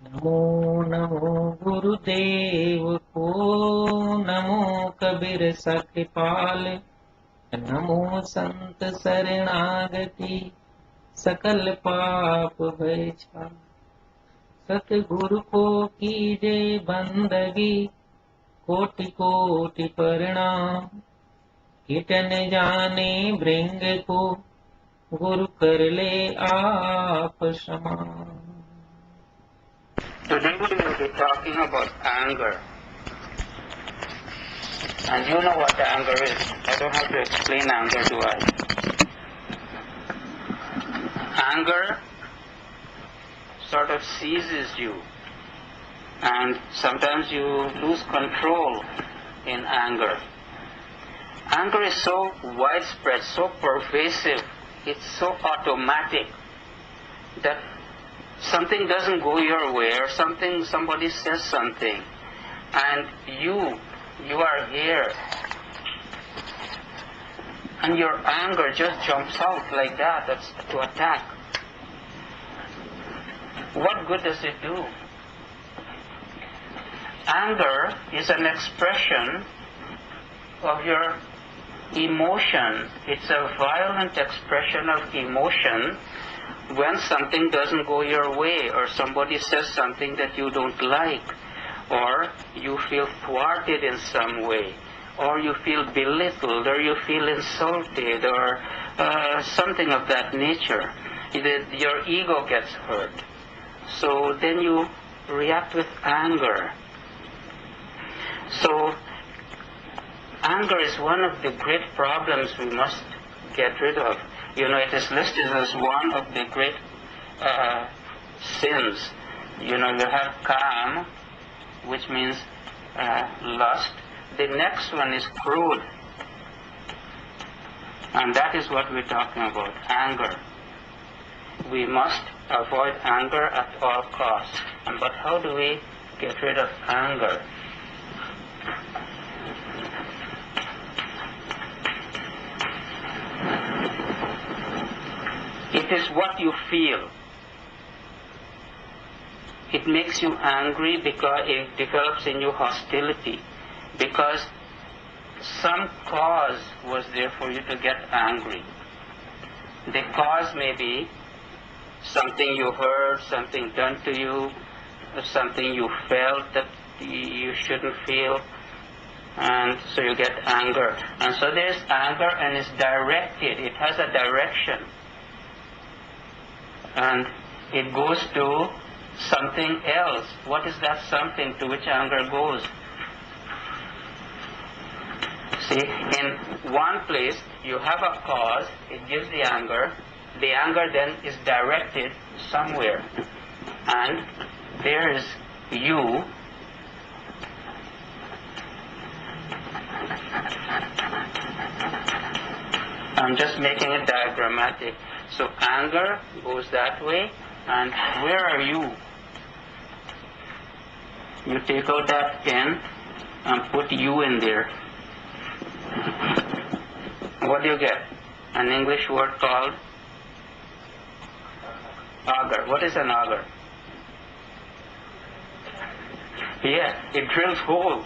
नमो नमो गुरुदेव को, नमो कबीर सखपाल, नमो संत शरणागति, सकल पाप भय छाल। सतगुरु को कीजे बंदगी, कोटि कोटि प्रणाम। कीटन जाने भृंग को, गुरु कर ले आप समान। Today we will be talking about anger. And you know what anger is. I don't have to explain anger, do I? Anger sort of seizes you. And sometimes you lose control in anger. Anger is so widespread, so pervasive, it's so automatic that something doesn't go your way, or somebody says something, and you are here, and your anger just jumps out like that. That's to attack. What good does it do? Anger is an expression of your emotion. It's a violent expression of emotion when something doesn't go your way, or somebody says something that you don't like, or you feel thwarted in some way, or you feel belittled, or you feel insulted, or something of that nature. Your ego gets hurt. So then you react with anger. So anger is one of the great problems we must get rid of. You know, it is listed as one of the great sins. You know, you have kam, which means lust. The next one is crude. And that is what we're talking about, anger. We must avoid anger at all costs. But how do we get rid of anger? It is what you feel. It makes you angry because it develops in you hostility. Because some cause was there for you to get angry. The cause may be something you heard, something done to you, something you felt that you shouldn't feel, and so you get anger. And so there's anger, and it's directed. It has a direction. And it goes to something else. What is that something to which anger goes? See, in one place you have a cause, it gives the anger. The anger then is directed somewhere. And there is you. I'm just making it diagrammatic. So anger goes that way, and where are you? You take out that pen and put you in there. What do you get? An English word called auger. What is an auger? Yeah, it drills holes.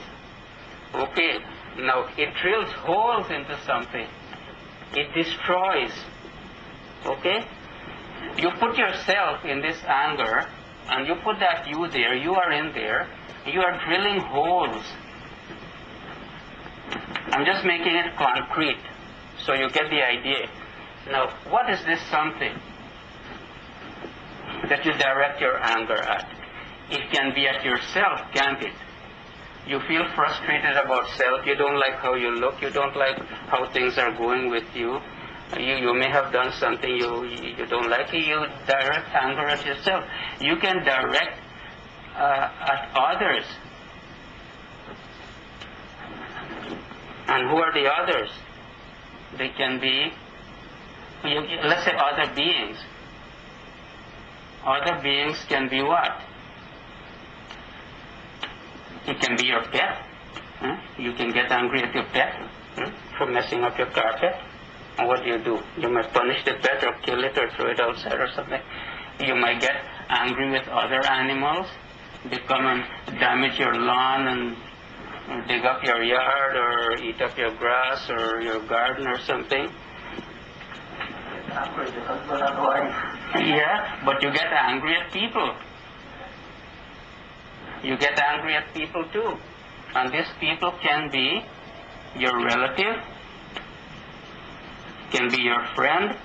Okay, now it drills holes into something. It destroys. Okay? You put yourself in this anger, and you put that you there, you are in there, you are drilling holes. I'm just making it concrete, so you get the idea. Now, what is this something that you direct your anger at? It can be at yourself, can't it? You feel frustrated about self, you don't like how you look, you don't like how things are going with you. You may have done something you don't like, you direct anger at yourself. You can direct at others. And who are the others? They can be, let's say, other beings. Other beings can be what? It can be your pet. You can get angry at your pet for messing up your carpet. And what do? You might punish the pet or kill it or throw it outside or something. You might get angry with other animals. they come and damage your lawn and dig up your yard or eat up your grass or your garden or something. Yeah, but you get angry at people. You get angry at people too. And these people can be your relative, can be your friend,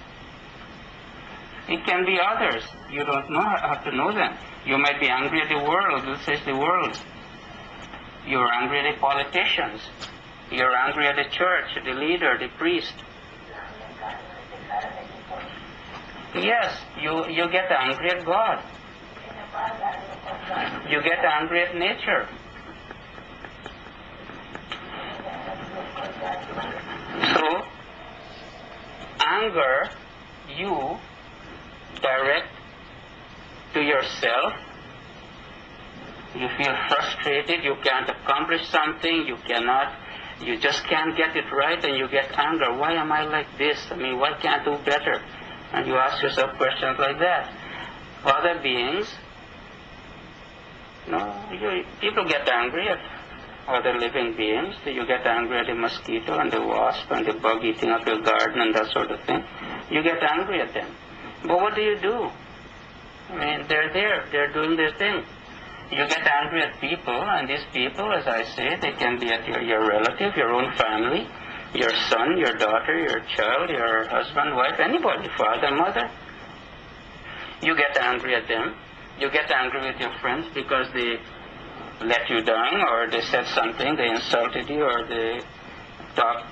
it can be others. You don't have to know them. You might be angry at the world. This is the world. You're angry at the politicians. You're angry at the church, the leader, the priest. Yes, you get angry at God. You get angry at nature. So, anger, you direct to yourself. You feel frustrated, you can't accomplish something, you just can't get it right, and you get anger. Why am I like this? I mean, why can't I do better? And you ask yourself questions like that. Other beings, people get angry at other living beings. You get angry at the mosquito and the wasp and the bug eating up your garden and that sort of thing. You get angry at them. But what do? I mean, they're there. They're doing their thing. You get angry at people, and these people, as I say, they can be at your relative, your own family, your son, your daughter, your child, your husband, wife, anybody, father, mother. You get angry at them. You get angry with your friends because they let you down, or they said something, they insulted you, or they talked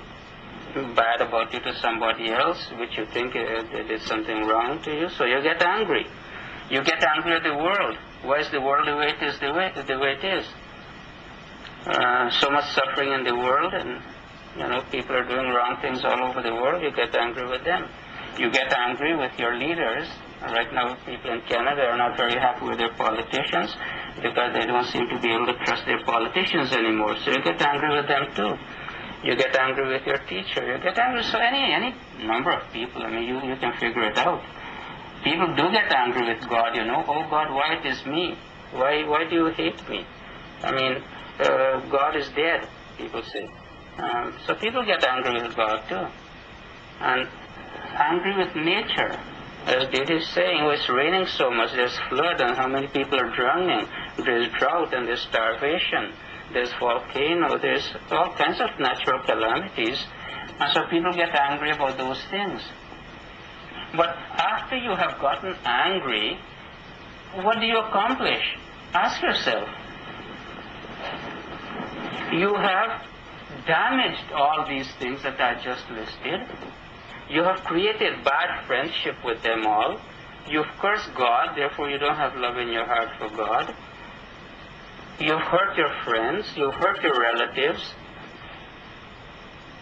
bad about you to somebody else, which you think they did something wrong to you, so you get angry. You get angry at the world. Why is the world the way it is? The way it is. So much suffering in the world, and people are doing wrong things all over the world. You get angry with them. You get angry with your leaders. Right now, people in Canada are not very happy with their politicians because they don't seem to be able to trust their politicians anymore. So you get angry with them too. You get angry with your teacher. You get angry. So any number of people. I mean, you can figure it out. People do get angry with God, Oh God, why it is me? Why do you hate me? I mean, God is dead, people say. So people get angry with God too. And angry with nature. As Didi is saying, it's raining so much, there's flood, and how many people are drowning. There's drought and there's starvation. There's volcano, there's all kinds of natural calamities. And so people get angry about those things. But after you have gotten angry, what do you accomplish? Ask yourself. You have damaged all these things that I just listed. You have created bad friendship with them all. You've cursed God, therefore you don't have love in your heart for God. You've hurt your friends. You've hurt your relatives.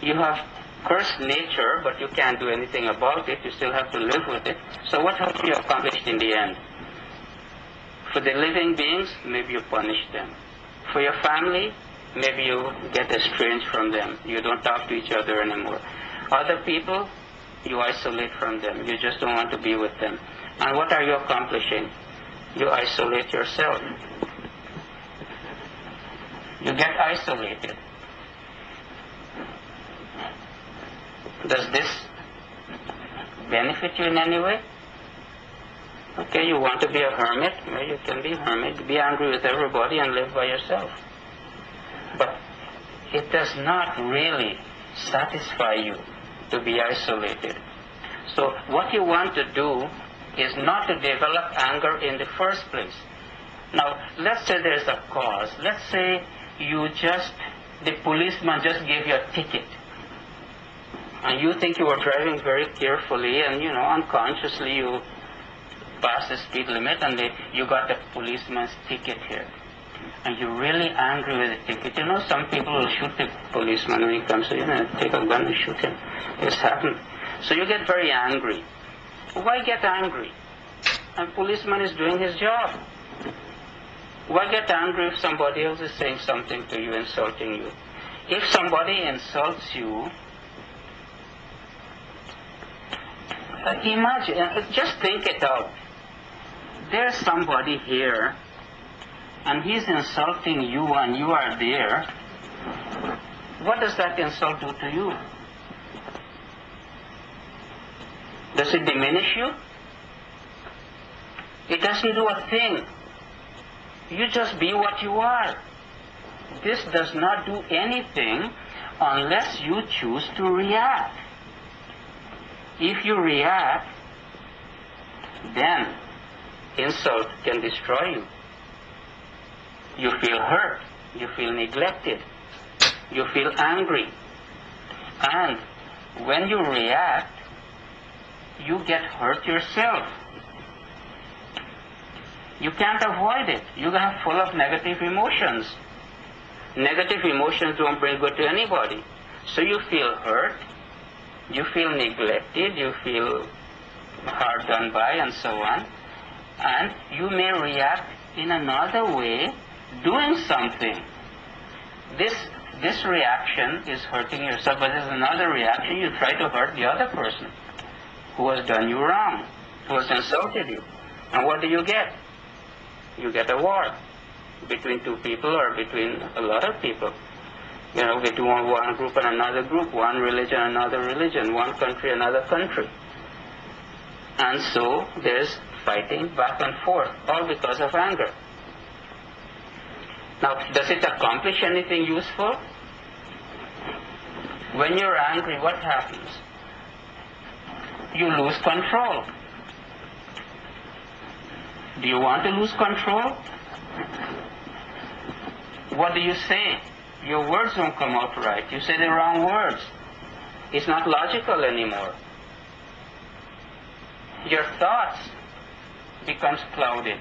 You have cursed nature, but you can't do anything about it. You still have to live with it. So what have you accomplished in the end? For the living beings, maybe you punish them. For your family, maybe you get estranged from them. You don't talk to each other anymore. Other people, you isolate from them. You just don't want to be with them. And what are you accomplishing? You isolate yourself. You get isolated. Does this benefit you in any way? Okay, you want to be a hermit? Well, you can be a hermit. Be angry with everybody and live by yourself. But it does not really satisfy you to be isolated. So what you want to do is not to develop anger in the first place. Now, let's say there's a cause. Let's say the policeman just gave you a ticket. And you think you were driving very carefully and, unconsciously you passed the speed limit and you got the policeman's ticket here. And you're really angry with the ticket. Some people will shoot the policeman when he comes, take a gun and shoot him. It's happened. So you get very angry. Why get angry? A policeman is doing his job. Why get angry if somebody else is saying something to you, insulting you? If somebody insults you, imagine, just think it out. There's somebody here and he's insulting you and you are there, what does that insult do to you? Does it diminish you? It doesn't do a thing. You just be what you are. This does not do anything unless you choose to react. If you react, then insult can destroy you. You feel hurt. You feel neglected. You feel angry. And when you react, you get hurt yourself. You can't avoid it. You are full of negative emotions. Negative emotions don't bring good to anybody. So you feel hurt, you feel neglected, you feel hard done by, and so on. And you may react in another way, doing something. This reaction is hurting yourself, but there's another reaction. You try to hurt the other person who has done you wrong, who has insulted you. And what do you get? You get a war between two people or between a lot of people. You know, between one group and another group, one religion, another religion, one country, another country. And so there's fighting back and forth, all because of anger. Now, does it accomplish anything useful? When you're angry, what happens? You lose control. Do you want to lose control? What do you say? Your words don't come out right. You say the wrong words. It's not logical anymore. Your thoughts becomes clouded.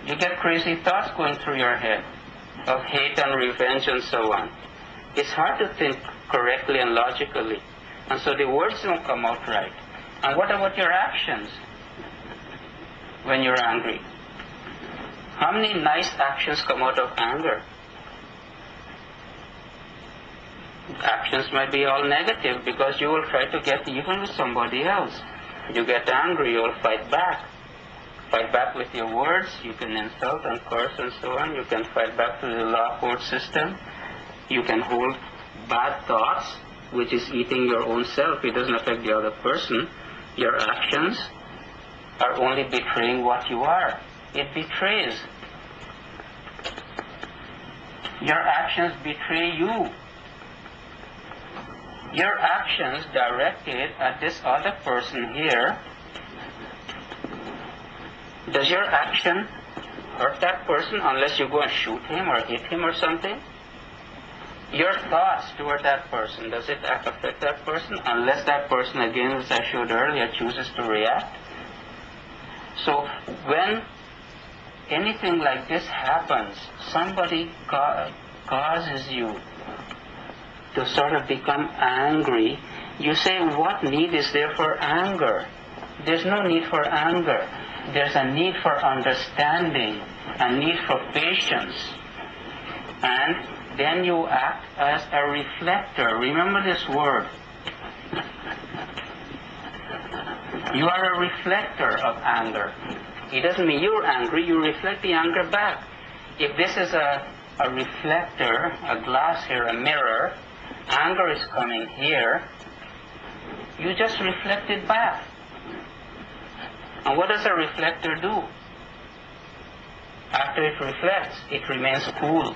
You get crazy thoughts going through your head of hate and revenge and so on. It's hard to think correctly and logically. And so the words don't come out right. And what about your actions when you're angry? How many nice actions come out of anger? Actions might be all negative because you will try to get even with somebody else. You get angry, you will fight back. Fight back with your words. You can insult and curse and so on. You can fight back through the law court system. You can hold bad thoughts, which is eating your own self. It doesn't affect the other person. Your actions are only betraying what you are. It betrays. Your actions betray you. Your actions directed at this other person here, does your action hurt that person unless you go and shoot him or hit him or something? Your thoughts toward that person, does it affect that person unless that person, again, as I showed earlier, chooses to react? So when anything like this happens, somebody causes you to sort of become angry, you say, what need is there for anger? There's no need for anger. There's a need for understanding, a need for patience. And then you act as a reflector. Remember this word. You are a reflector of anger. It doesn't mean you're angry, you reflect the anger back. If this is a reflector, a glass here, a mirror, anger is coming here, you just reflect it back. And what does a reflector do? After it reflects, it remains cool.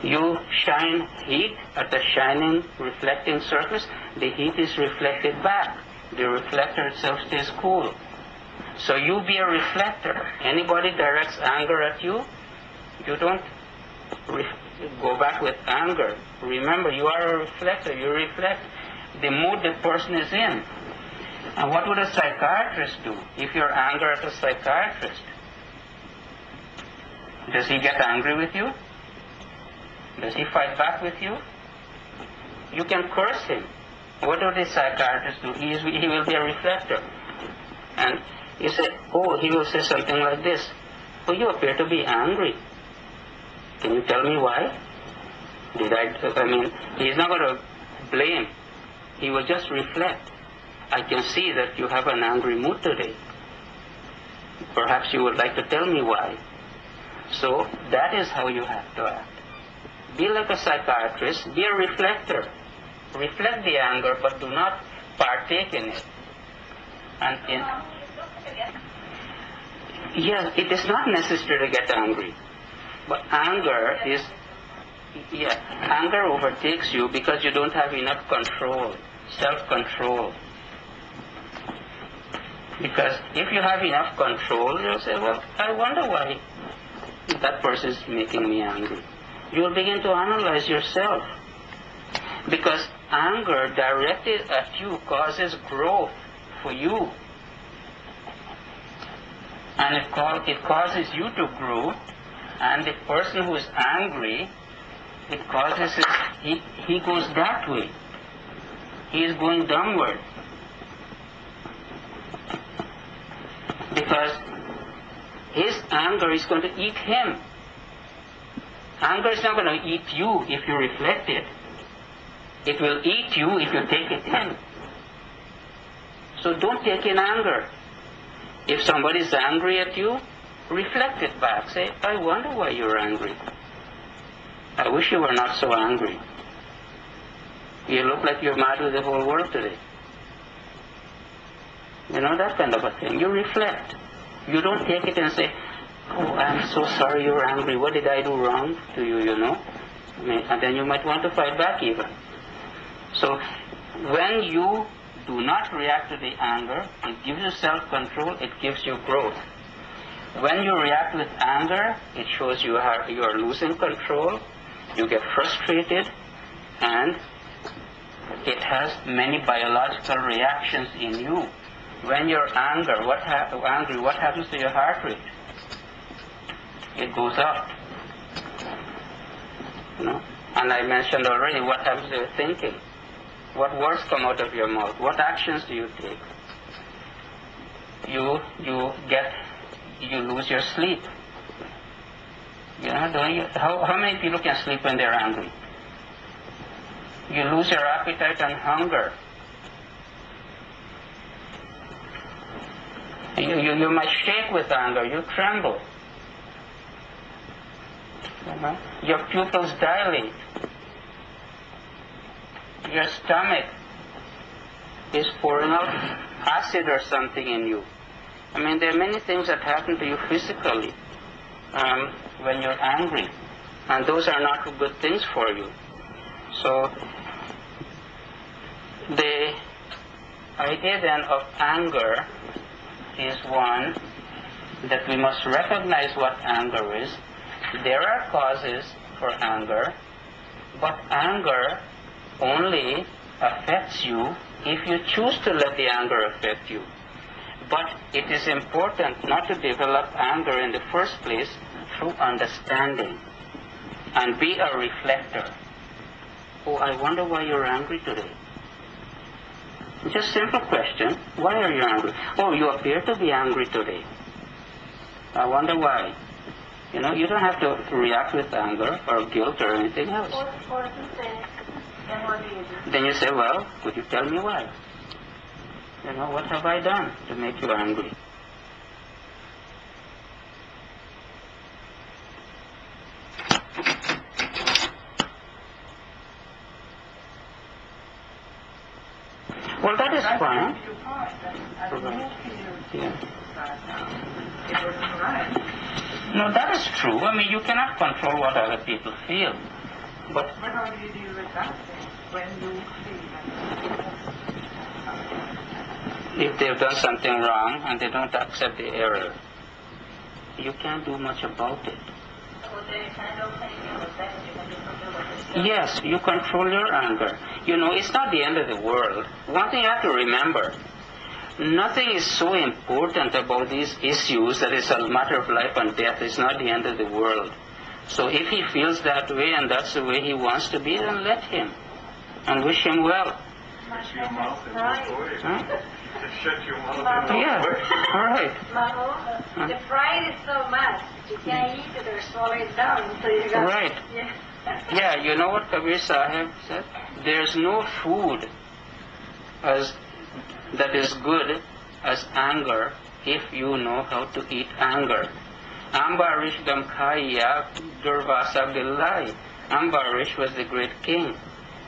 You shine heat at the shining, reflecting surface, the heat is reflected back. The reflector itself stays cool. So you be a reflector. Anybody directs anger at you, you don't go back with anger. Remember, you are a reflector. You reflect the mood the person is in. And what would a psychiatrist do if you're angry at a psychiatrist? Does he get angry with you? Does he fight back with you? You can curse him. What do the psychiatrists do? He will be a reflector. And you say, oh, he will say something like this. Oh, you appear to be angry. Can you tell me why? I mean, he's not going to blame. He will just reflect. I can see that you have an angry mood today. Perhaps you would like to tell me why. So that is how you have to act. Be like a psychiatrist, be a reflector. Reflect the anger, but do not partake in it. Yes, it is not necessary to get angry. But anger overtakes you because you don't have enough control, self-control. Because if you have enough control, you'll say, well, I wonder why that person is making me angry. You will begin to analyze yourself. Because anger directed at you causes growth for you. And it causes you to grow. And the person who is angry, it causes he goes that way. He is going downward. Because his anger is going to eat him. Anger is not going to eat you if you reflect it. It will eat you if you take it in. So don't take in anger. If somebody is angry at you, reflect it back. Say, I wonder why you're angry. I wish you were not so angry. You look like you're mad with the whole world today. You know, that kind of a thing. You reflect. You don't take it and say, oh, I'm so sorry you're angry. What did I do wrong to you, you know? And then you might want to fight back even. So when you do not react to the anger, it gives you self-control, it gives you growth. When you react with anger, it shows you are losing control, you get frustrated, and it has many biological reactions in you. When you're angry, what happens to your heart rate? It goes up. You know? And I mentioned already what happens to your thinking. What words come out of your mouth? What actions do you take? You lose your sleep. You know, don't you? How many people can sleep when they're angry? You lose your appetite and hunger. You might shake with anger. You tremble. Your pupils dilate. Your stomach is pouring out acid or something in you. I mean, there are many things that happen to you physically when you're angry, and those are not good things for you. So the idea then of anger is one that we must recognize what anger is. There are causes for anger, but anger only affects you if you choose to let the anger affect you. But it is important not to develop anger in the first place through understanding and be a reflector. Oh, I wonder why you're angry today. Just simple question. Why are you angry? Oh, you appear to be angry today. I wonder why. You know, you don't have to react with anger or guilt or anything else. Or to say, then what do you do? Then you say, well, could you tell me why? You know, what have I done to make you angry? Well, that is fine. Yeah. No, that is true. I mean, you cannot control what other people feel. But how do you deal with that when you feel that? If they've done something wrong and they don't accept the error, you can't do much about it. Yes, you control your anger. You know, it's not the end of the world. One thing you have to remember, nothing is so important about these issues that it's a matter of life and death. It's not the end of the world. So if he feels that way and that's the way he wants to be, then let him. And wish him well. Shut your mouth and walk away. Huh? Shut your mouth and walk Yeah, away. all right. Mamo, the pride is so much, you can't eat it or swallow it down. So you got, Right. Yeah. Yeah, you know what Kabir Sahib said? There's no food as that is good as anger if you know how to eat anger. Ambarish Gamkhaya Durvasa Gillai. Ambarish was the great king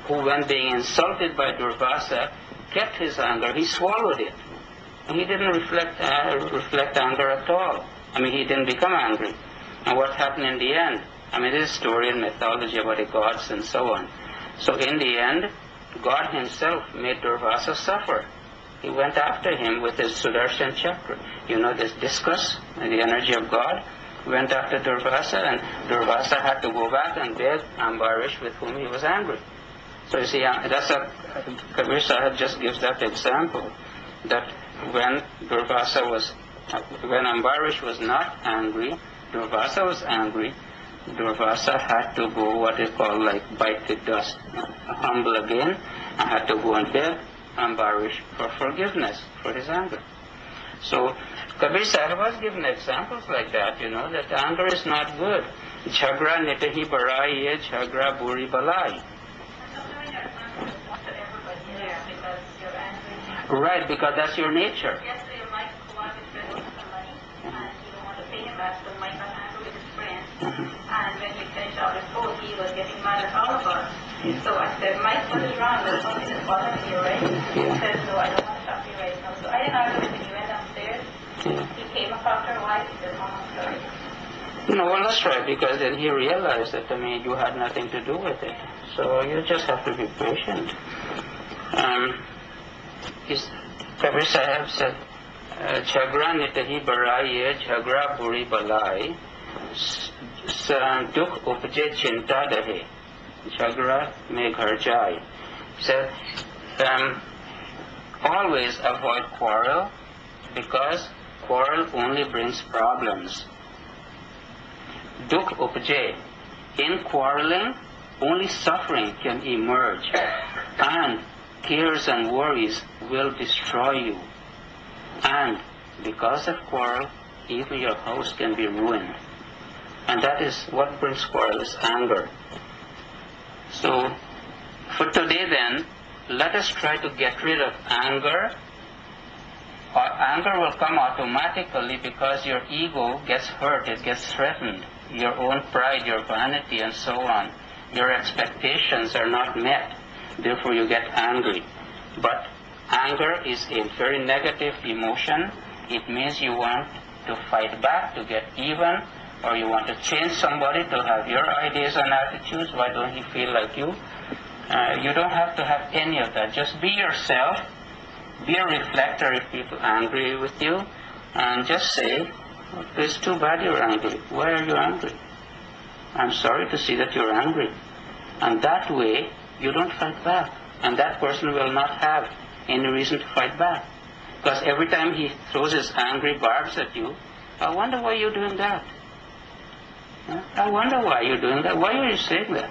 who, when being insulted by Durvasa, kept his anger. He swallowed it. And he didn't reflect anger at all. I mean, he didn't become angry. And what happened in the end? I mean, this is story and mythology about the gods and so on. So in the end, God himself made Durvasa suffer. He went after him with his Sudarshan Chakra. You know, this discus, the energy of God, went after Durvasa, and Durvasa had to go back and beg Ambarish, with whom he was angry. So you see, Kabir Sahib just gives that example, that when Ambarish was not angry, Durvasa was angry. Durvasa had to go what is called like bite the dust, humble again, and had to go and beg Ambarish for forgiveness for his anger. So Kabir Sahib was given examples like that, you know, that anger is not good. Jhagra nitahi barai, jhagra buri balai. Right, because that's your nature. Yes, so you might go out with somebody and you don't want to pay him back, so Mike got angry with his friend. And when we finished our report, he was getting mad at all of us. So I said, Mike, what is wrong? There's something that's bothering you, right? He said, no, I don't want to talk to you right now. So I didn't argue with him. He went downstairs. He came up after a while. He said, Mom, I'm sorry. No, well, that's right, because then he realized that, I mean, you had nothing to do with it. So you just have to be patient. Kabir Sahib said, Jhagra nitahi barai, jhagra buri balai, dukh upje chinta dahe, jhagra mein ghar jai. He said, always avoid quarrel, because quarrel only brings problems. Dukh upje, in quarreling, only suffering can emerge, and cares and worries will destroy you. And because of quarrel, even your house can be ruined. And that is what brings quarrel, is anger. So, for today then, let us try to get rid of anger. Anger will come automatically because your ego gets hurt, it gets threatened. Your own pride, your vanity, and so on. Your expectations are not met. Therefore you get angry. But anger is a very negative emotion. It means you want to fight back, to get even, or you want to change somebody to have your ideas and attitudes. Why don't he feel like you? You don't have to have any of that. Just be yourself. Be a reflector if people are angry with you, and just say, it's too bad you're angry. Why are you angry? I'm sorry to see that you're angry. And that way, you don't fight back. And that person will not have any reason to fight back. Because every time he throws his angry barbs at you, I wonder why you're doing that. I wonder why you're doing that. Why are you saying that?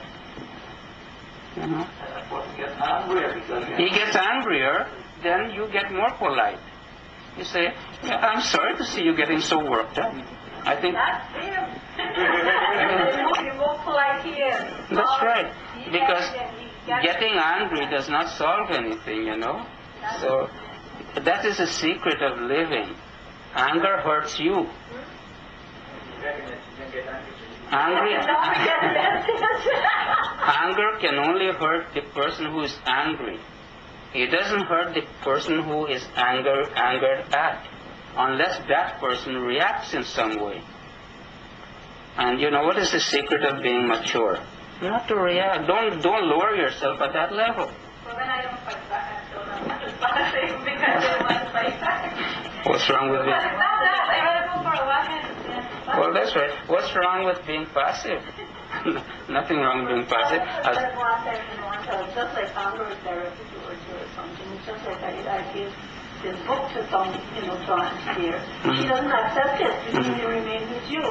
You know? He gets angrier, then you get more polite. You say, I'm sorry to see you getting so worked up. I think that's him. You're more polite here. That's right. Because getting angry does not solve anything, you know. So that is the secret of living. Anger hurts you. Anger can only hurt the person who is angry. It doesn't hurt the person who is angered at, unless that person reacts in some way. And you know what is the secret of being mature? Not to react. Don't lower yourself at that level. Well, then I don't fight back. I still don't want to fight because I want to fight back. What's wrong with But it? it's not that. I gotta go for a walk and Well, that's right. What's wrong with being passive? Nothing wrong with being passive. That's one thing you want to, just like anger is directed towards you or something. It's just like I give this book to some, to Aunt here. She doesn't accept it because it remains with you.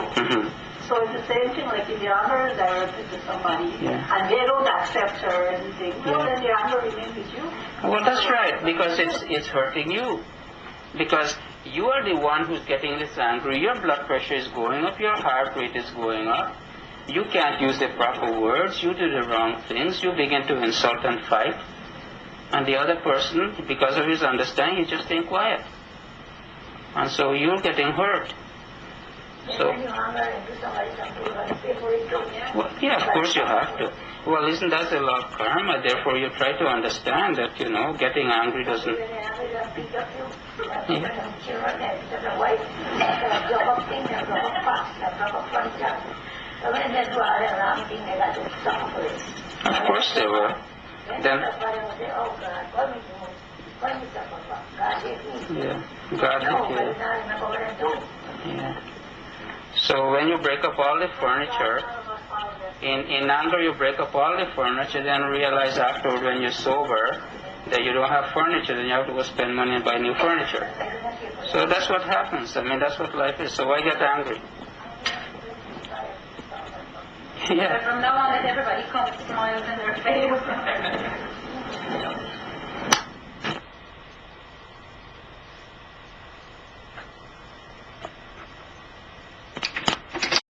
So it's the same thing, like if the anger is directed to somebody and they don't accept her or anything, well, then the anger remains with you. Well, that's right, because it's hurting you. Because you are the one who's getting this angry. Your blood pressure is going up, your heart rate is going up. You can't use the proper words, you do the wrong things, you begin to insult and fight. And the other person, because of his understanding, he's just staying quiet. And so you're getting hurt. So, well, yeah, of course you have to. Well, isn't that the law of karma? Therefore, you try to understand that, getting angry doesn't... Of course they will. Then, yeah, God, yeah. So when you break up all the furniture, in anger you break up all the furniture, then realize afterward when you're sober that you don't have furniture, then you have to go spend money and buy new furniture. So that's what happens. I mean, that's what life is. So why get angry? Yeah. From now on, let everybody come with smiles in their face.